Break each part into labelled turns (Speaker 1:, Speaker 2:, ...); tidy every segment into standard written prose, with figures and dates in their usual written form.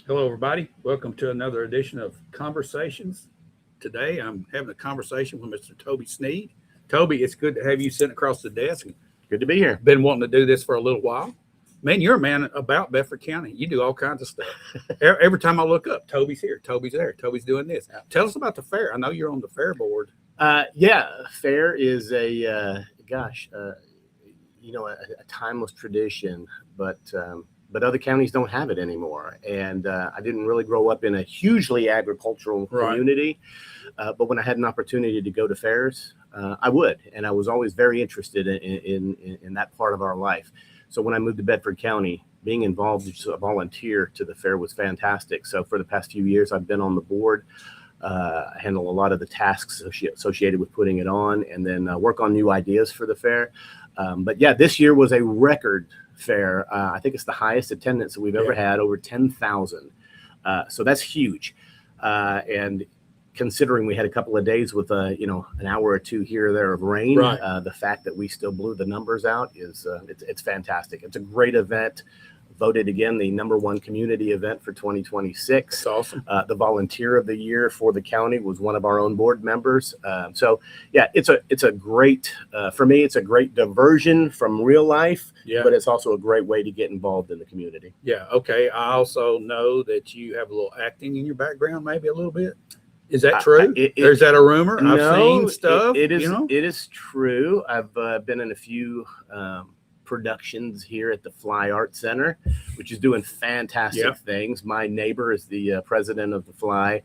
Speaker 1: Hello, everybody. Welcome to another edition of Conversations. Today, I'm having a conversation with Mr. Toby Sneed. Toby, it's good to have you sitting across the desk.
Speaker 2: Good to be here.
Speaker 1: Been wanting to do this for a little while. Man, you're a man about Bedford County. You do all kinds of stuff. Every time I look up, Toby's here, Toby's there, Toby's doing this. Tell us about the fair. I know you're on the fair board.
Speaker 2: Fair is a timeless tradition, but other counties don't have it anymore. And I didn't really grow up in a hugely agricultural community, but when I had an opportunity to go to fairs, I would, and I was always very interested in that part of our life. So when I moved to Bedford County, being involved as a volunteer to the fair was fantastic. So for the past few years, I've been on the board. I handle a lot of the tasks associated with putting it on, and then work on new ideas for the fair. This year was a record fair. I think it's the highest attendance that we've ever had, over 10,000. So that's huge. And considering we had a couple of days with an hour or two here or there of rain, the fact that we still blew the numbers out is it's fantastic. It's a great event. Voted again the #1 community event for 2026.
Speaker 1: That's awesome.
Speaker 2: The volunteer of the year for the county was one of our own board members. It's a great for me. It's a great diversion from real life, but it's also a great way to get involved in the community.
Speaker 1: Yeah. Okay. I also know that you have a little acting in your background, maybe a little bit. Is that true? Or is that a rumor?
Speaker 2: No,
Speaker 1: I've seen stuff.
Speaker 2: It is true. I've been in a few productions here at the Fly Art Center, which is doing fantastic things. My neighbor is the president of the Fly.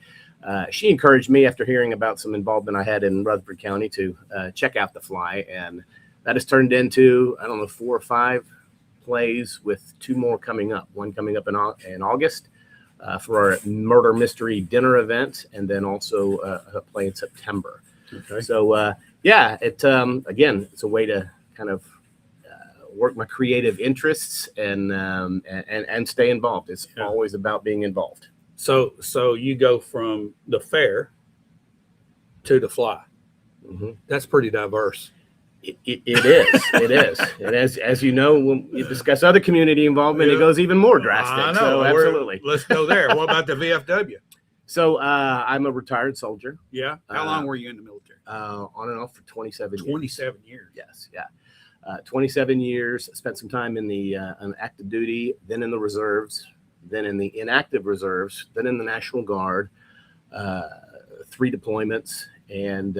Speaker 2: She encouraged me after hearing about some involvement I had in Rutherford County to check out the Fly, and that has turned into 4 or 5 plays, with 2 more coming up. One coming up in August for our murder mystery dinner event, and then also a play in September.
Speaker 1: Okay.
Speaker 2: So it's a way to kind of work my creative interests and stay involved. It's always about being involved.
Speaker 1: So you go from the fair to the Fly.
Speaker 2: Mm-hmm.
Speaker 1: That's pretty diverse.
Speaker 2: It is. It is. And as you know, when you discuss other community involvement, it goes even more drastic.
Speaker 1: I know.
Speaker 2: So absolutely.
Speaker 1: Let's go there. What about the VFW?
Speaker 2: So I'm a retired soldier.
Speaker 1: Yeah. How long were you in the military?
Speaker 2: On and off for 27 years.
Speaker 1: 27 years.
Speaker 2: Yes. Yeah. 27 years, spent some time in the active duty, then in the reserves, then in the inactive reserves, then in the National Guard, 3 deployments, and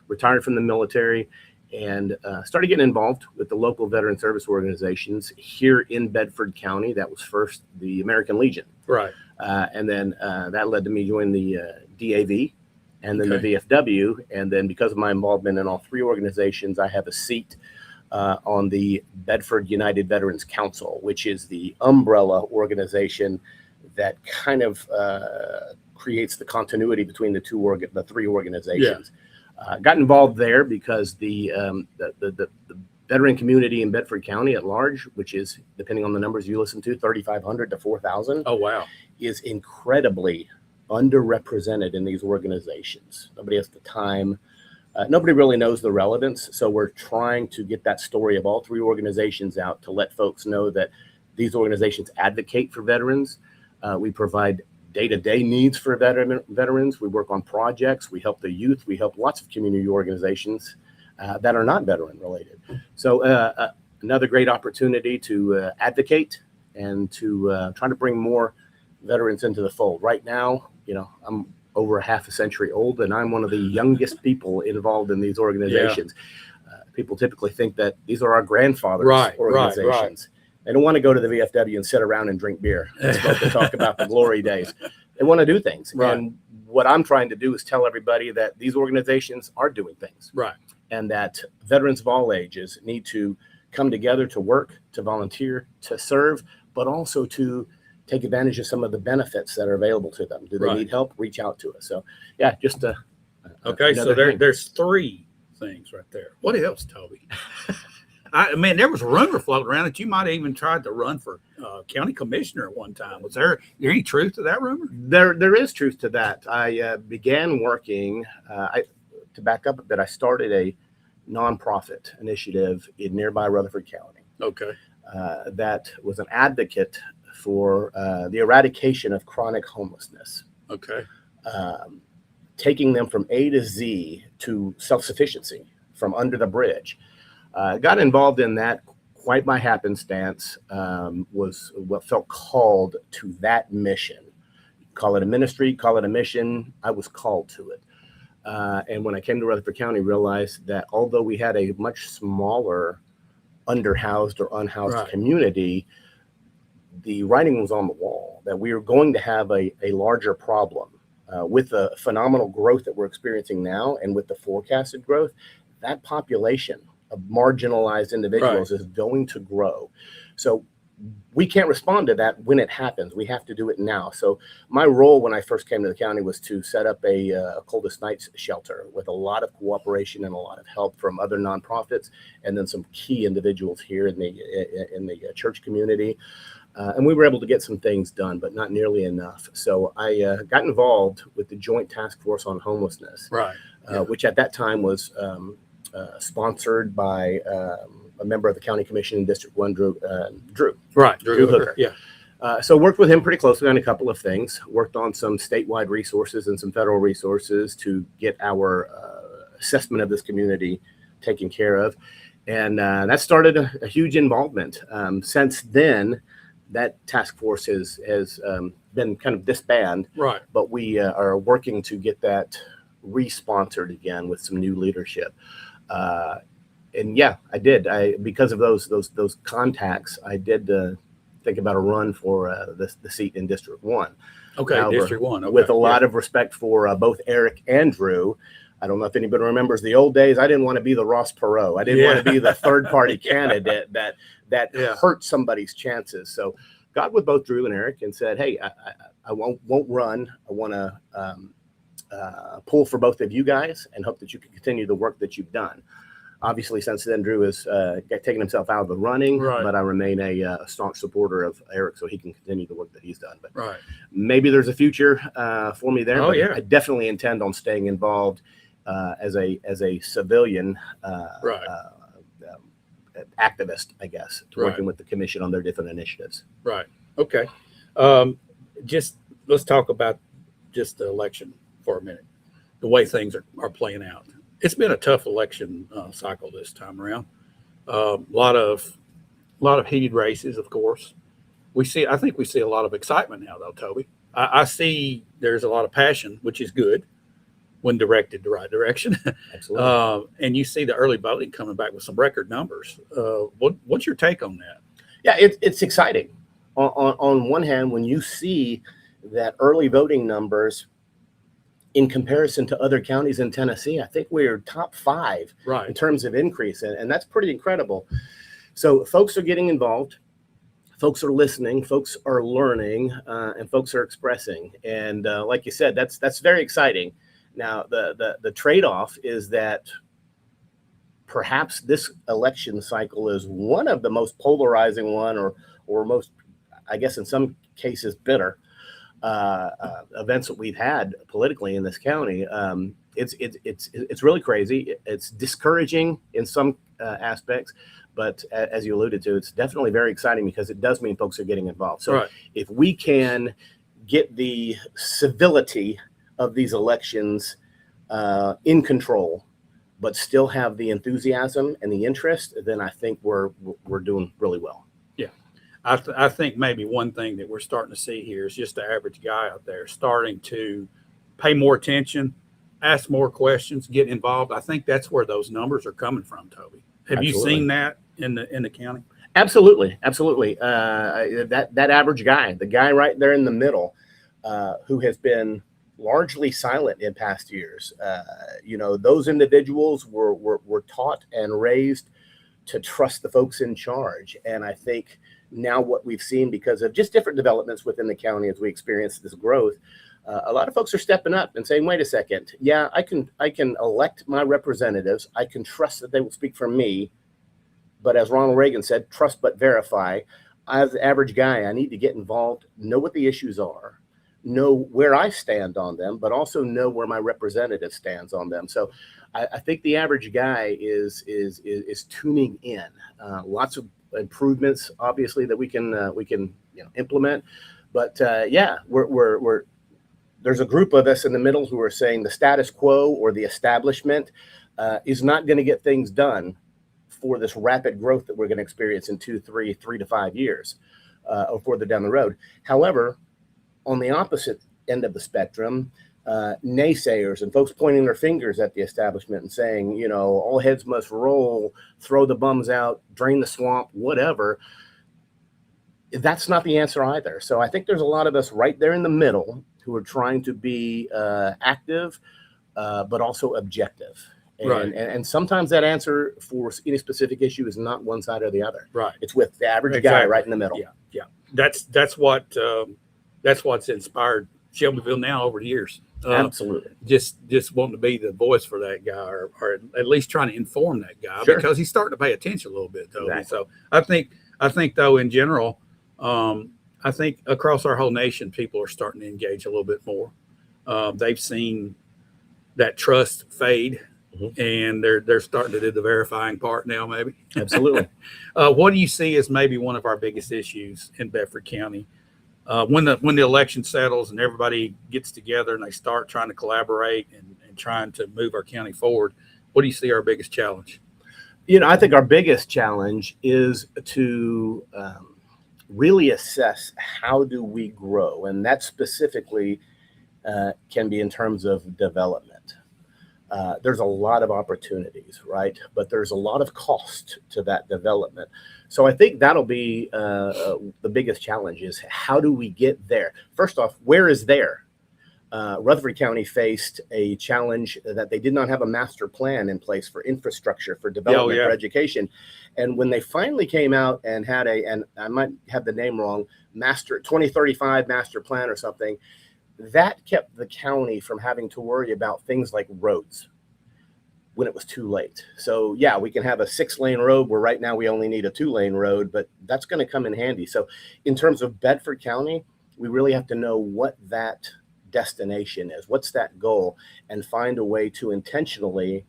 Speaker 2: retired from the military, and started getting involved with the local veteran service organizations here in Bedford County. That was first the American Legion.
Speaker 1: Right.
Speaker 2: And then that led to me joining the DAV and then the VFW. And then because of my involvement in all 3 organizations, I have a seat on the Bedford United Veterans Council, which is the umbrella organization that kind of creates the continuity between the 3 organizations. Got involved there because the veteran community in Bedford County at large, which is, depending on the numbers you listen to, 3,500 to 4,000.
Speaker 1: Oh, wow.
Speaker 2: Is incredibly underrepresented in these organizations. Nobody has the time. Nobody really knows the relevance, so we're trying to get that story of all 3 organizations out to let folks know that these organizations advocate for veterans. We provide day-to-day needs for veterans. We work on projects. We help the youth. We help lots of community organizations that are not veteran-related. So another great opportunity to advocate and to try to bring more veterans into the fold. Right now, I'm over a half a century old, and I'm one of the youngest people involved in these organizations. People typically think that these are our grandfathers' organizations. Right. They don't want to go to the VFW and sit around and drink beer and talk about the glory days. They want to do things. Right. And what I'm trying to do is tell everybody that these organizations are doing things.
Speaker 1: Right.
Speaker 2: And that veterans of all ages need to come together to work, to volunteer, to serve, but also to take advantage of some of the benefits that are available to them. Do they need help? Reach out to us. So, just
Speaker 1: okay. So there's 3 things right there. What else, Toby? There was a rumor floating around that you might have even tried to run for county commissioner at one time. Was there any truth to that rumor?
Speaker 2: There is truth to that. I began working. To back up a bit, I started a nonprofit initiative in nearby Rutherford County.
Speaker 1: Okay.
Speaker 2: That was an advocate for the eradication of chronic homelessness.
Speaker 1: Okay.
Speaker 2: Taking them from A to Z to self-sufficiency from under the bridge. Got involved in that quite by happenstance, was what felt called to that mission. Call it a ministry, call it a mission. I was called to it. And when I came to Rutherford County, realized that although we had a much smaller underhoused or unhoused community, the writing was on the wall that we were going to have a larger problem. With the phenomenal growth that we're experiencing now and with the forecasted growth, that population of marginalized individuals is going to grow. So we can't respond to that when it happens. We have to do it now. So my role when I first came to the county was to set up a coldest nights shelter with a lot of cooperation and a lot of help from other nonprofits, and then some key individuals here in the church community. And we were able to get some things done, but not nearly enough. So I got involved with the Joint Task Force on Homelessness, which at that time was sponsored by a member of the County Commission in District 1, Drew Hooker. Yeah. So worked with him pretty closely on a couple of things. Worked on some statewide resources and some federal resources to get our assessment of this community taken care of. And that started a huge involvement. Since then, that task force has been kind of disbanded, but we are working to get that re-sponsored again with some new leadership. And yeah, I did. Because of those contacts, I did think about a run for the seat in District 1.
Speaker 1: Okay, however, District 1. Okay.
Speaker 2: With a lot of respect for both Eric and Drew. I don't know if anybody remembers the old days. I didn't want to be the Ross Perot. I didn't want to be the third-party candidate that hurt somebody's chances. So got with both Drew and Eric and said, hey, I won't run. I want to pull for both of you guys and hope that you can continue the work that you've done. Obviously, since then, Drew has taken himself out of the running, but I remain a staunch supporter of Eric so he can continue the work that he's done. But maybe there's a future for me there. I definitely intend on staying involved as a civilian activist, I guess, working with the commission on their different initiatives.
Speaker 1: Okay. Just let's talk about just the election for a minute, the way things are playing out. It's been a tough election cycle this time around. A lot of heated races, of course. I think we see a lot of excitement now, though, Toby. I see there's a lot of passion, which is good when directed the right direction.
Speaker 2: Absolutely.
Speaker 1: And you see the early voting coming back with some record numbers. What's your take on that?
Speaker 2: Yeah, it's exciting. On one hand, when you see that early voting numbers in comparison to other counties in Tennessee, I think we're top 5 in terms of increase. And that's pretty incredible. So folks are getting involved. Folks are listening. Folks are learning. And folks are expressing. And like you said, that's very exciting. Now, the trade-off is that perhaps this election cycle is one of the most polarizing or most, I guess, in some cases, bitter events that we've had politically in this county. It's really crazy. It's discouraging in some aspects, but as you alluded to, it's definitely very exciting because it does mean folks are getting involved. So if we can get the civility of these elections in control, but still have the enthusiasm and the interest, then I think we're doing really well.
Speaker 1: I think maybe one thing that we're starting to see here is just the average guy out there starting to pay more attention, ask more questions, get involved. I think that's where those numbers are coming from, Toby. Have you seen that in the county?
Speaker 2: Absolutely. That average guy, the guy right there in the middle, who has been largely silent in past years. Those individuals were taught and raised to trust the folks in charge. And I think now what we've seen, because of just different developments within the county as we experience this growth, a lot of folks are stepping up and saying, wait a second, yeah, I can elect my representatives. I can trust that they will speak for me. But as Ronald Reagan said, trust but verify. As the average guy, I need to get involved, know what the issues are, know where I stand on them, but also know where my representative stands on them. So I think the average guy is tuning in. Lots of improvements, obviously, that we can implement. But yeah, we're there's a group of us in the middle who are saying the status quo or the establishment is not going to get things done for this rapid growth that we're going to experience in 3 to 5 years or further down the road. However, on the opposite end of the spectrum, naysayers and folks pointing their fingers at the establishment and saying, all heads must roll, throw the bums out, drain the swamp, whatever. That's not the answer either. So I think there's a lot of us right there in the middle who are trying to be active, but also objective. And sometimes that answer for any specific issue is not one side or the other.
Speaker 1: Right.
Speaker 2: It's with the average guy right in the middle.
Speaker 1: Yeah. That's what's inspired Shelbyville now over the years.
Speaker 2: Absolutely.
Speaker 1: Just wanting to be the voice for that guy, or at least trying to inform that guy, because he's starting to pay attention a little bit, though. Exactly. So I think though, in general, I think across our whole nation, people are starting to engage a little bit more. They've seen that trust fade, and they're starting to do the verifying part now, maybe.
Speaker 2: Absolutely.
Speaker 1: What do you see as maybe one of our biggest issues in Bedford County? When the election settles and everybody gets together and they start trying to collaborate and trying to move our county forward, what do you see our biggest challenge?
Speaker 2: I think our biggest challenge is to really assess how do we grow, and that specifically can be in terms of development. There's a lot of opportunities, right? But there's a lot of cost to that development. So I think that'll be the biggest challenge is how do we get there? First off, where is there? Rutherford County faced a challenge that they did not have a master plan in place for infrastructure, for development, for education. And when they finally came out and had and I might have the name wrong, 2035 master plan or something, that kept the county from having to worry about things like roads when it was too late. So yeah, we can have a 6-lane road where right now we only need a 2-lane road, but that's going to come in handy. So in terms of Bedford County, we really have to know what that destination is, what's that goal, and find a way to intentionally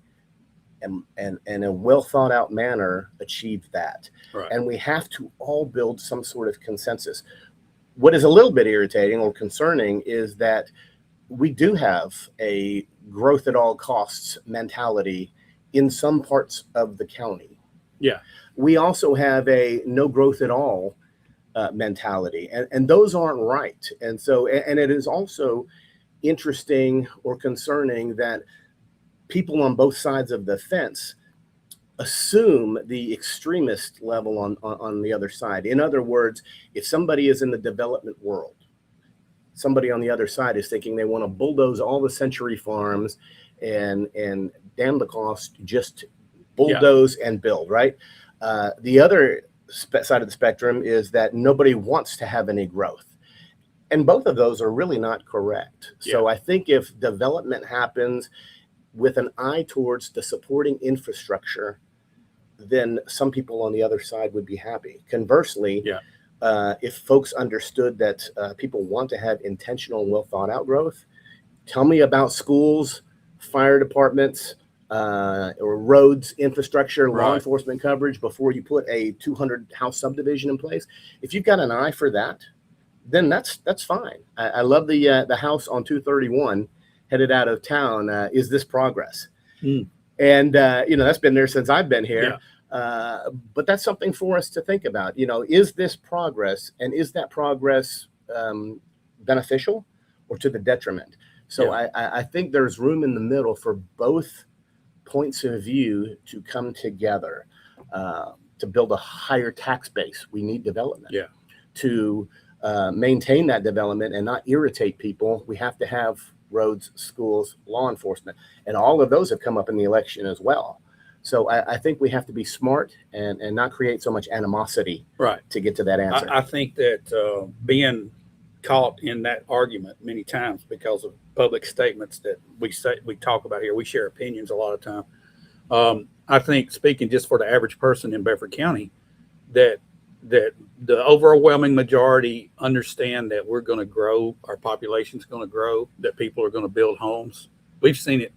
Speaker 2: and in a well thought out manner achieve that. Right. And we have to all build some sort of consensus. What is a little bit irritating or concerning is that we do have a growth at all costs mentality in some parts of the county.
Speaker 1: Yeah.
Speaker 2: We also have a no growth at all mentality, and those aren't right. And so, and it is also interesting or concerning that people on both sides of the fence assume the extremist level on the other side. In other words, if somebody is in the development world, somebody on the other side is thinking they want to bulldoze all the century farms and damn the cost, just bulldoze and build, right? The other side of the spectrum is that nobody wants to have any growth. And both of those are really not correct. So I think if development happens with an eye towards the supporting infrastructure, then some people on the other side would be happy. Conversely, if folks understood that people want to have intentional, well thought out growth, tell me about schools, fire departments, or roads, infrastructure, law enforcement coverage before you put a 200 house subdivision in place. If you've got an eye for that, then that's fine. I love the house on 231 headed out of town. Is this progress? And that's been there since I've been here. But that's something for us to think about. Is this progress, and is that progress beneficial or to the detriment? So I think there's room in the middle for both points of view to come together to build a higher tax base. We need development. To maintain that development and not irritate people, we have to have roads, schools, law enforcement, and all of those have come up in the election as well. So I think we have to be smart and not create so much animosity to get to that answer.
Speaker 1: I think that being caught in that argument many times because of public statements that we talk about here, we share opinions a lot of time. I think, speaking just for the average person in Bedford County, that the overwhelming majority understand that we're going to grow, our population's going to grow, that people are going to build homes. We've seen it.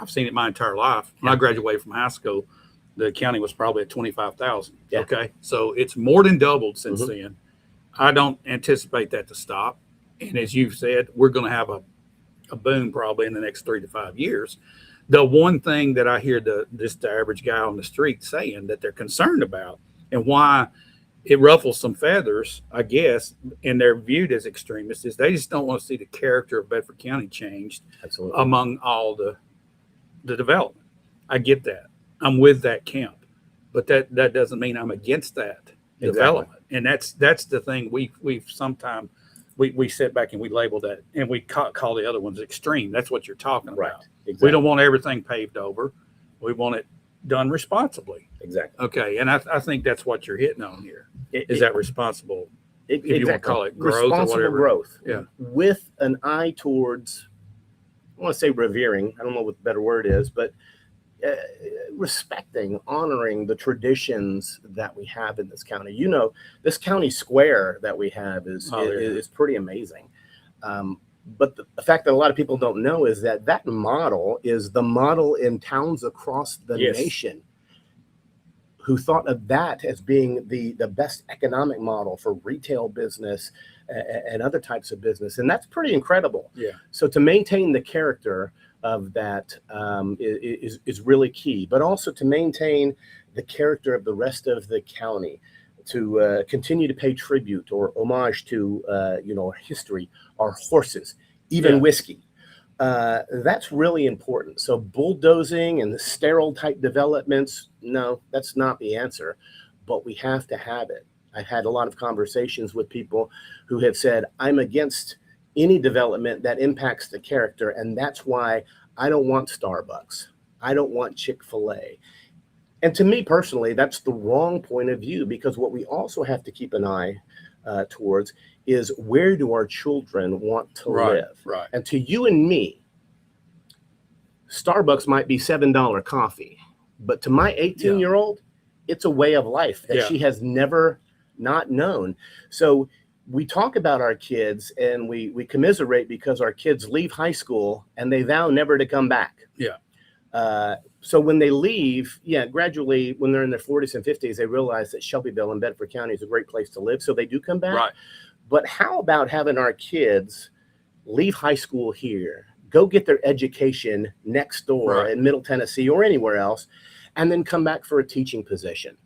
Speaker 1: I've seen it my entire life. When I graduated from high school, the county was probably at 25,000. Okay. So it's more than doubled since then. I don't anticipate that to stop. And as you've said, we're going to have a boom probably in the next 3 to 5 years. The one thing that I hear the average guy on the street saying that they're concerned about, and why it ruffles some feathers, I guess, and they're viewed as extremists, is they just don't want to see the character of Bedford County changed.
Speaker 2: Absolutely.
Speaker 1: Among all the development. I get that. I'm with that camp, but that doesn't mean I'm against that development. And that's the thing we've sometimes we sit back and we label that, and we call the other ones extreme. That's what you're talking about.
Speaker 2: Right. Exactly.
Speaker 1: We don't want everything paved over. We want it done responsibly.
Speaker 2: Exactly.
Speaker 1: Okay, and I think that's what you're hitting on here. Is that responsible? If you want to call it growth
Speaker 2: responsible
Speaker 1: or whatever.
Speaker 2: growth.
Speaker 1: Yeah.
Speaker 2: With an eye towards, I want to say revering. I don't know what the better word is, but respecting, honoring the traditions that we have in this county. You know, this county square that we have is pretty amazing. But the fact that a lot of people don't know is that model is the model in towns across the nation who thought of that as being the best economic model for retail business and other types of business. And that's pretty incredible.
Speaker 1: Yeah.
Speaker 2: So to maintain the character of that is really key, but also to maintain the character of the rest of the county, to continue to pay tribute or homage to our history, our horses, even whiskey. That's really important. So bulldozing and the sterile type developments, no, that's not the answer, but we have to have it. I've had a lot of conversations with people who have said, I'm against any development that impacts the character. And that's why I don't want Starbucks. I don't want Chick-fil-A. And to me personally, that's the wrong point of view, because what we also have to keep an eye towards is, where do our children want to live?
Speaker 1: Right.
Speaker 2: And to you and me, Starbucks might be $7 coffee, but to my 18-year-old, it's a way of life that she has never not known. So we talk about our kids and we commiserate because our kids leave high school and they vow never to come back.
Speaker 1: Yeah.
Speaker 2: So when they leave, gradually, when they're in their 40s and 50s, they realize that Shelbyville and Bedford County is a great place to live. So they do come back.
Speaker 1: Right.
Speaker 2: But how about having our kids leave high school here, go get their education next door in Middle Tennessee or anywhere else, and then come back for a teaching position?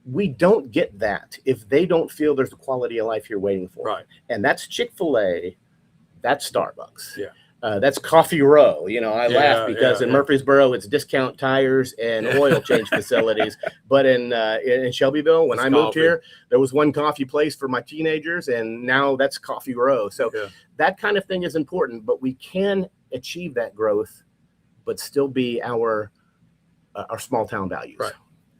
Speaker 2: We don't get that if they don't feel there's a quality of life here waiting for them. And that's Chick-fil-A, that's Starbucks.
Speaker 1: Yeah.
Speaker 2: That's Coffee Row. I laugh because in Murfreesboro, it's discount tires and oil change facilities. But in Shelbyville, when I moved here, there was one coffee place for my teenagers, and now that's Coffee Row. So that kind of thing is important, but we can achieve that growth, but still be our small town values.
Speaker 1: Right.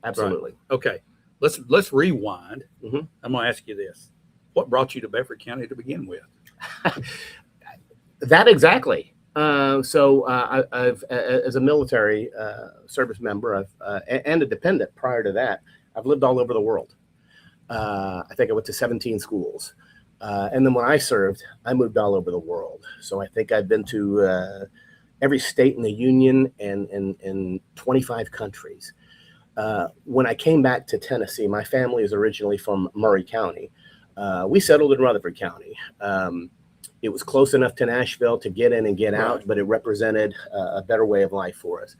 Speaker 2: Absolutely.
Speaker 1: Right. Okay. Let's rewind.
Speaker 2: Mm-hmm.
Speaker 1: I'm going to ask you this. What brought you to Bedford County to begin with?
Speaker 2: That exactly. So I've, as a military service member, and a dependent prior to that, I've lived all over the world. I think I went to 17 schools. And then when I served, I moved all over the world. So I think I've been to every state in the Union and in 25 countries. When I came back to Tennessee, my family is originally from Murray County. We settled in Rutherford County. It was close enough to Nashville to get in and get out, but it represented a better way of life for us.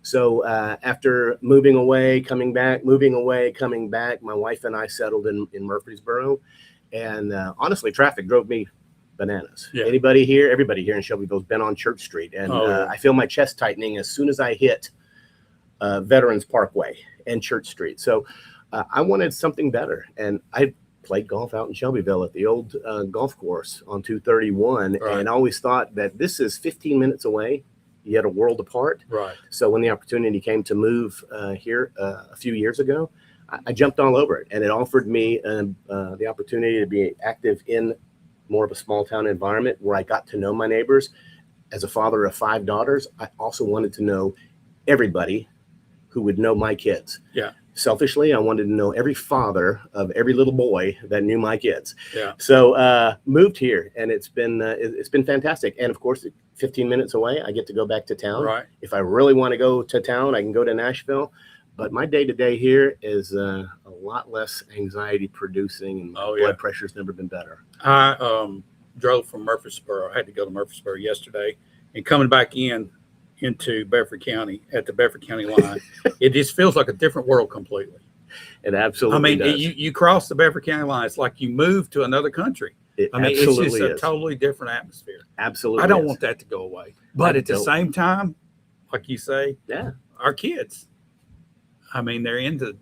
Speaker 2: So after moving away, coming back, my wife and I settled in Murfreesboro. And honestly, traffic drove me bananas. Yeah. Everybody here in Shelbyville's been on Church Street. And I feel my chest tightening as soon as I hit Veterans Parkway and Church Street. So I wanted something better. And I played golf out in Shelbyville at the old golf course on 231, and always thought that this is 15 minutes away, yet a world apart. Right. So when the opportunity came to move here a few years ago, I jumped all over it, and it offered me the opportunity to be active in more of a small town environment where I got to know my neighbors. As a father of 5 daughters, I also wanted to know everybody who would know my kids. Yeah. Selfishly, I wanted to know every father of every little boy that knew my kids. Yeah. So moved here, and it's been fantastic. And of course, 15 minutes away, I get to go back to town. Right. If I really want to go to town, I can go to Nashville. But my day-to-day here is a lot less anxiety producing, and my blood pressure's never been better.
Speaker 1: I drove from Murfreesboro. I had to go to Murfreesboro yesterday, and coming back into Bedford County at the Bedford County line, it just feels like a different world completely.
Speaker 2: It absolutely does.
Speaker 1: You cross the Bedford County line, it's like you move to another country. It's just a totally different atmosphere.
Speaker 2: Absolutely.
Speaker 1: I don't want that to go away. But at the same time, like you say, our kids, they're into,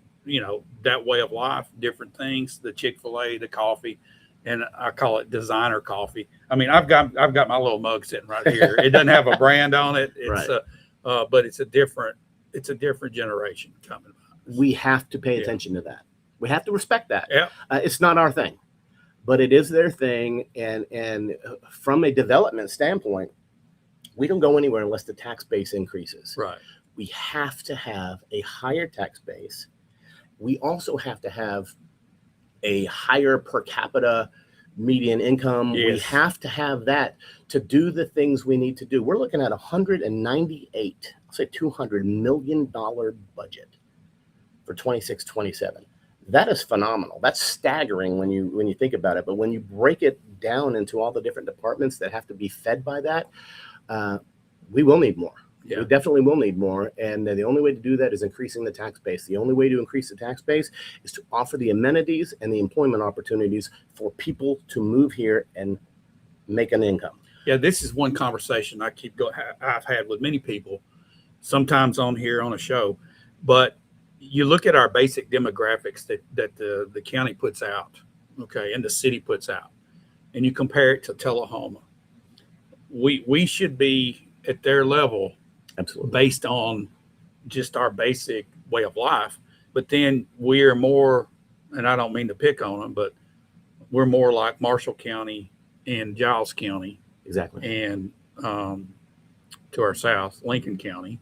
Speaker 1: that way of life, different things, the Chick-fil-A, the coffee, and I call it designer coffee. I've got my little mug sitting right here. It doesn't have a brand on it. It's but it's a different generation coming by.
Speaker 2: We have to pay attention to that. We have to respect that.
Speaker 1: Yeah.
Speaker 2: It's not our thing, but it is their thing. And from a development standpoint, we don't go anywhere unless the tax base increases.
Speaker 1: Right.
Speaker 2: We have to have a higher tax base. We also have to have a higher per capita median income.
Speaker 1: Yes.
Speaker 2: We have to have that to do the things we need to do. We're looking at $200 million budget for 26-27. That is phenomenal. That's staggering when you think about it. But when you break it down into all the different departments that have to be fed by that, we will need more. Yeah. We definitely will need more. And the only way to do that is increasing the tax base. The only way to increase the tax base is to offer the amenities and the employment opportunities for people to move here and make an income.
Speaker 1: Yeah, this is one conversation I've had with many people, sometimes on here on a show. But you look at our basic demographics that the county puts out, and the city puts out, and you compare it to Tullahoma. We should be at their level.
Speaker 2: Absolutely.
Speaker 1: Based on just our basic way of life. But then we're more, and I don't mean to pick on them, but we're more like Marshall County and Giles County.
Speaker 2: Exactly.
Speaker 1: And to our south, Lincoln County.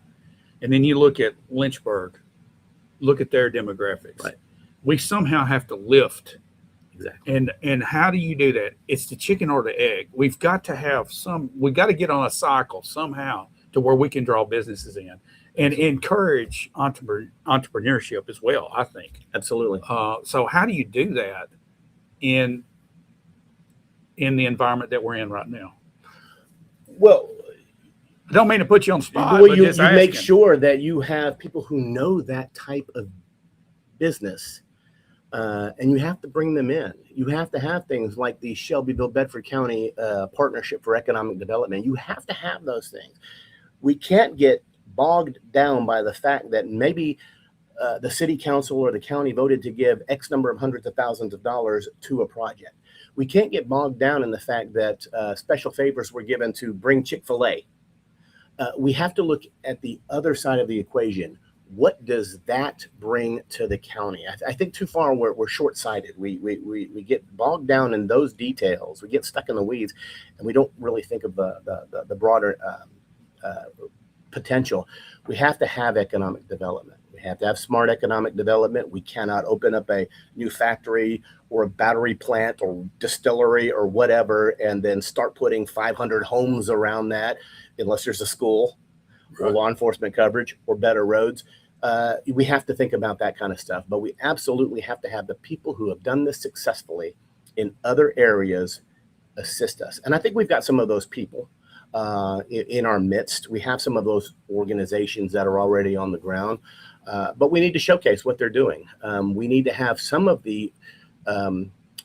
Speaker 1: And then you look at Lynchburg, look at their demographics.
Speaker 2: Right.
Speaker 1: We somehow have to lift.
Speaker 2: Exactly.
Speaker 1: And how do you do that? It's the chicken or the egg. We've got to get on a cycle somehow to where we can draw businesses in and encourage entrepreneurship as well, I think.
Speaker 2: Absolutely.
Speaker 1: So how do you do that in the environment that we're in right now?
Speaker 2: Well,
Speaker 1: I don't mean to put you on the spot.
Speaker 2: Well, you make sure that you have people who know that type of business, and you have to bring them in. You have to have things like the Shelbyville-Bedford County Partnership for Economic Development. You have to have those things. We can't get bogged down by the fact that maybe the city council or the county voted to give X number of hundreds of thousands of dollars to a project. We can't get bogged down in the fact that special favors were given to bring Chick-fil-A. We have to look at the other side of the equation. What does that bring to the county? I think too far we're short-sighted. We get bogged down in those details. We get stuck in the weeds, and we don't really think of the broader potential. We have to have economic development. We have to have smart economic development. We cannot open up a new factory or a battery plant or distillery or whatever and then start putting 500 homes around that unless there's a school or law enforcement coverage or better roads. We have to think about that kind of stuff, but we absolutely have to have the people who have done this successfully in other areas assist us. And I think we've got some of those people in our midst. We have some of those organizations that are already on the ground, but we need to showcase what they're doing. We need to have some of the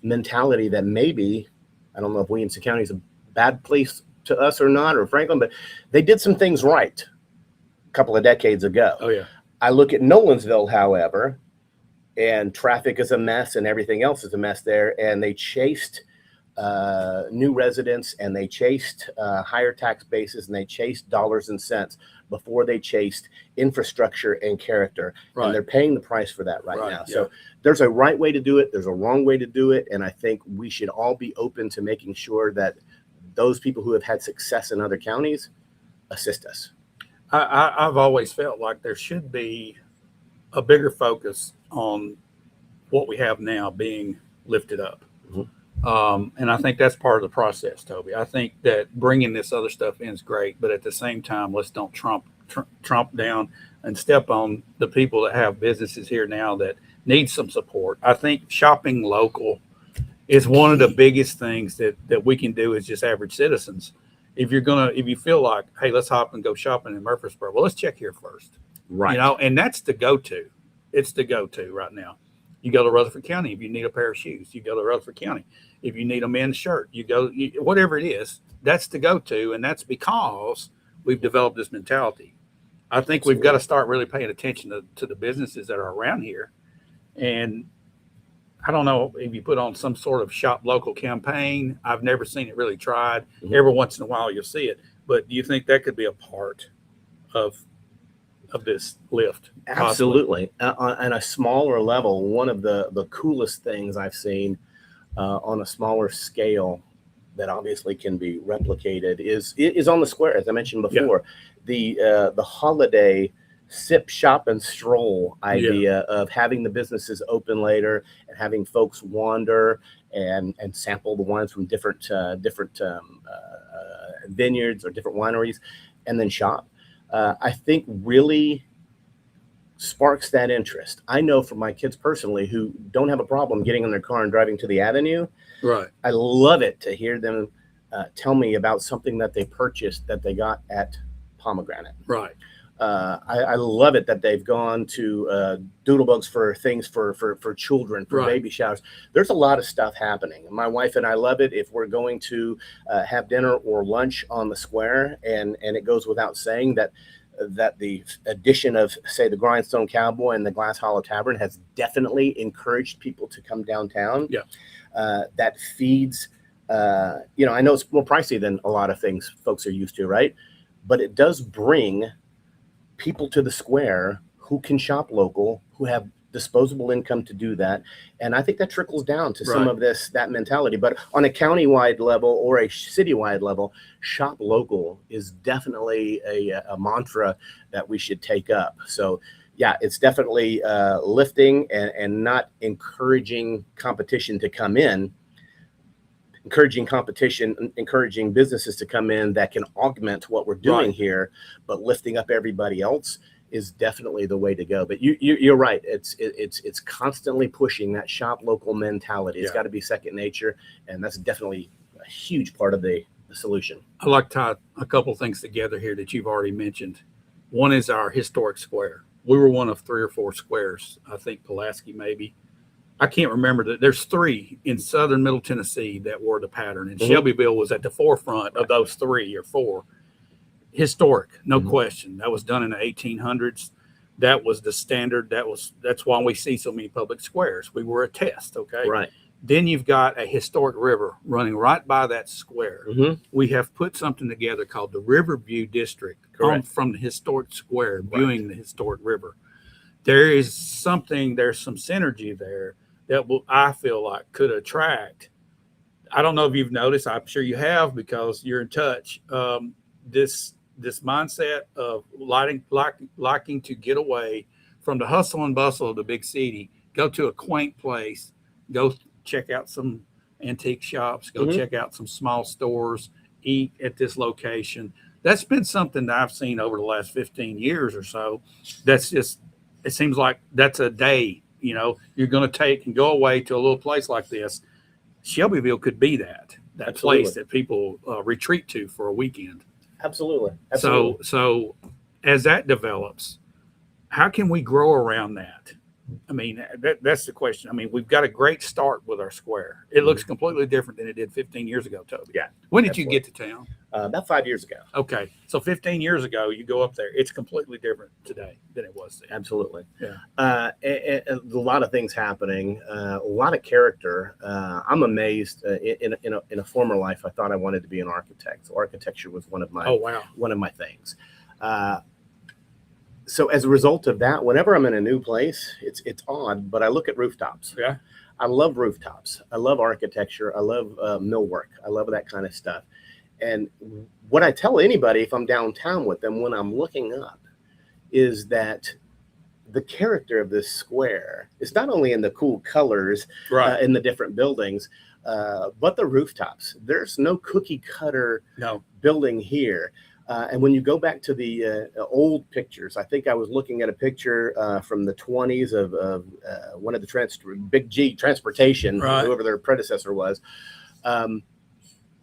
Speaker 2: mentality that maybe, I don't know if Williamson County is a bad place to us or not, or Franklin, but they did some things right a couple of decades ago.
Speaker 1: Oh, yeah.
Speaker 2: I look at Nolensville, however, and traffic is a mess and everything else is a mess there, and they chased new residents, and they chased higher tax bases, and they chased dollars and cents before they chased infrastructure and character. Right. And they're paying the price for that right now. Yeah. So there's a right way to do it. There's a wrong way to do it. And I think we should all be open to making sure that those people who have had success in other counties assist us.
Speaker 1: I've always felt like there should be a bigger focus on what we have now being lifted up. Mm-hmm. And I think that's part of the process, Toby. I think that bringing this other stuff in is great, but at the same time, let's don't trump down and step on the people that have businesses here now that need some support. I think shopping local is one of the biggest things that we can do as just average citizens. If you feel like, hey, let's hop and go shopping in Murfreesboro, well, let's check here first.
Speaker 2: Right.
Speaker 1: And that's the go-to. It's the go-to right now. You go to Rutherford County if you need a pair of shoes. You go to Rutherford County if you need a men's shirt. Whatever it is, that's the go-to, and that's because we've developed this mentality. I think we've got to start really paying attention to the businesses that are around here. And I don't know if you put on some sort of shop local campaign. I've never seen it really tried. Mm-hmm. Every once in a while you'll see it. But do you think that could be a part of this lift?
Speaker 2: Absolutely. On a smaller level, one of the coolest things I've seen on a smaller scale that obviously can be replicated is on the square, as I mentioned before. Yeah. The holiday sip, shop, and stroll idea of having the businesses open later and having folks wander and sample the wines from different vineyards or different wineries and then shop. I think really sparks that interest. I know from my kids personally who don't have a problem getting in their car and driving to the avenue.
Speaker 1: Right.
Speaker 2: I love it to hear them tell me about something that they purchased that they got at Pomegranate.
Speaker 1: Right.
Speaker 2: I love it that they've gone to Doodlebugs for things for children, for baby showers. There's a lot of stuff happening. My wife and I love it if we're going to have dinner or lunch on the square, and it goes without saying that the addition of, say, the Grindstone Cowboy and the Glass Hollow Tavern has definitely encouraged people to come downtown.
Speaker 1: Yeah.
Speaker 2: That feeds, I know it's more pricey than a lot of things folks are used to, right? But it does bring people to the square who can shop local, who have disposable income to do that. And I think that trickles down to some of that mentality. But on a countywide level or a citywide level, shop local is definitely a mantra that we should take up. So yeah, it's definitely lifting and not encouraging competition to come in, encouraging businesses to come in that can augment what we're doing here, but lifting up everybody else is definitely the way to go. But you're right. It's constantly pushing that shop local mentality. It's got to be second nature, and that's definitely a huge part of the solution.
Speaker 1: I like to tie a couple things together here that you've already mentioned. One is our historic square. We were one of 3 or 4 squares. I think Pulaski maybe. I can't remember that. There's 3 in southern Middle Tennessee that were the pattern, and Shelbyville was at the forefront of those 3 or 4. Historic, no question. That was done in the 1800s. That was the standard. That's why we see so many public squares. We were a test, okay?
Speaker 2: Right.
Speaker 1: Then you've got a historic river running right by that square. We have put something together called the Riverview District from the historic square, viewing the historic river. There's some synergy there that I feel like could attract. I don't know if you've noticed. I'm sure you have because you're in touch. This mindset of liking to get away from the hustle and bustle of the big city, go to a quaint place, go check out some antique shops, go check out some small stores, eat at this location. That's been something that I've seen over the last 15 years or so. That's just, it seems like that's a day, you're going to take and go away to a little place like this. Shelbyville could be that place that people retreat to for a weekend.
Speaker 2: Absolutely.
Speaker 1: So as that develops, how can we grow around that? I mean, that's the question. I mean, we've got a great start with our square. It looks completely different than it did 15 years ago, Toby.
Speaker 2: Yeah.
Speaker 1: When did you get to town?
Speaker 2: About 5 years ago.
Speaker 1: Okay. So 15 years ago, you go up there. It's completely different today than it was then.
Speaker 2: Absolutely.
Speaker 1: Yeah.
Speaker 2: And a lot of things happening, a lot of character. I'm amazed. In a former life, I thought I wanted to be an architect. So architecture was one of my things. So as a result of that, whenever I'm in a new place, it's odd, but I look at rooftops.
Speaker 1: Yeah.
Speaker 2: I love rooftops. I love architecture. I love millwork. I love that kind of stuff. And what I tell anybody if I'm downtown with them when I'm looking up is that the character of this square is not only in the cool colors in the different buildings, but the rooftops. There's no cookie cutter building here. And when you go back to the old pictures, I think I was looking at a picture from the 20s of one of the Big G Transportation,
Speaker 1: Right.
Speaker 2: whoever their predecessor was,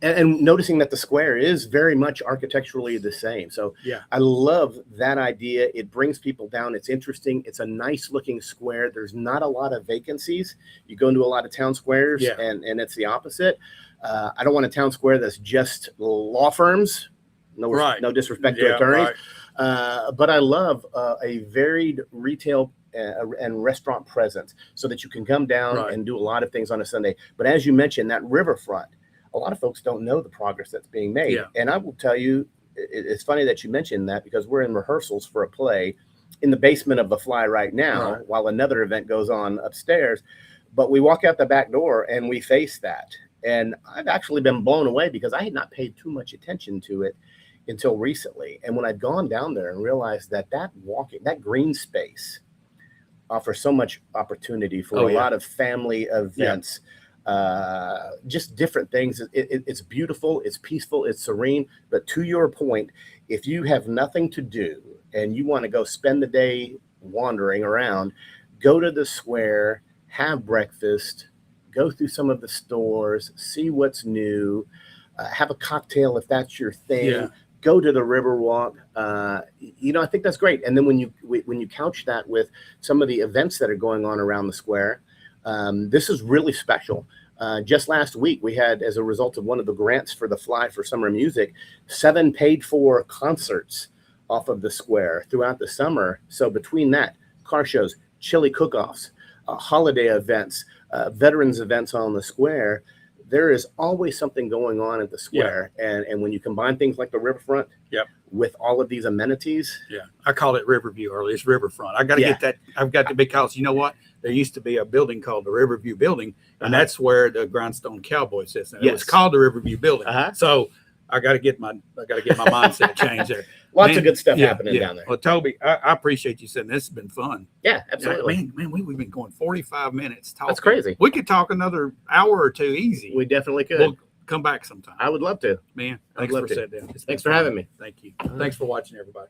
Speaker 2: and noticing that the square is very much architecturally the same. So
Speaker 1: Yeah.
Speaker 2: I love that idea. It brings people down. It's interesting. It's a nice looking square. There's not a lot of vacancies. You go into a lot of town squares,
Speaker 1: Yeah.
Speaker 2: and it's the opposite. I don't want a town square that's just law firms. No,
Speaker 1: Right.
Speaker 2: no disrespect to attorneys. Right. But I love a varied retail and restaurant presence so that you can come down
Speaker 1: Right.
Speaker 2: and do a lot of things on a Sunday. But as you mentioned, that riverfront, a lot of folks don't know the progress that's being made.
Speaker 1: Yeah.
Speaker 2: And I will tell you, it's funny that you mentioned that, because we're in rehearsals for a play in the basement of the Fly right now,
Speaker 1: Right.
Speaker 2: while another event goes on upstairs. But we walk out the back door and we face that. And I've actually been blown away, because I had not paid too much attention to it until recently. And when I'd gone down there and realized that that green space offers so much opportunity for a lot of family events. Yeah. Just different things. It's beautiful, it's peaceful, it's serene. But to your point, if you have nothing to do and you want to go spend the day wandering around, go to the square, have breakfast, go through some of the stores, see what's new, have a cocktail if that's your thing. Yeah. Go to the Riverwalk. I think that's great. And then when you couch that with some of the events that are going on around the square, this is really special. Just last week, we had, as a result of one of the grants for the Fly for Summer Music, 7 paid-for concerts off of the square throughout the summer. So between that, car shows, chili cook-offs, holiday events, veterans events on the square, there is always something going on at the square. Yeah. And when you combine things like the riverfront, yep, with all of these amenities.
Speaker 1: Yeah. I called it Riverview earlier. It's riverfront. I got to get that. I've got to, because you know what? There used to be a building called the Riverview Building, and that's where the Grindstone Cowboy sits. And it was called the Riverview Building. So I got to get my mindset changed there.
Speaker 2: Lots of good stuff happening down there.
Speaker 1: Well, Toby, I appreciate you saying this has been fun.
Speaker 2: Yeah, absolutely.
Speaker 1: Man, we've been going 45 minutes talking.
Speaker 2: That's crazy.
Speaker 1: We could talk another hour or two easy.
Speaker 2: We definitely could.
Speaker 1: We'll come back sometime.
Speaker 2: I would love to.
Speaker 1: Man, thanks for sitting down.
Speaker 2: Thanks for having me.
Speaker 1: Thank you. Thanks for watching, everybody.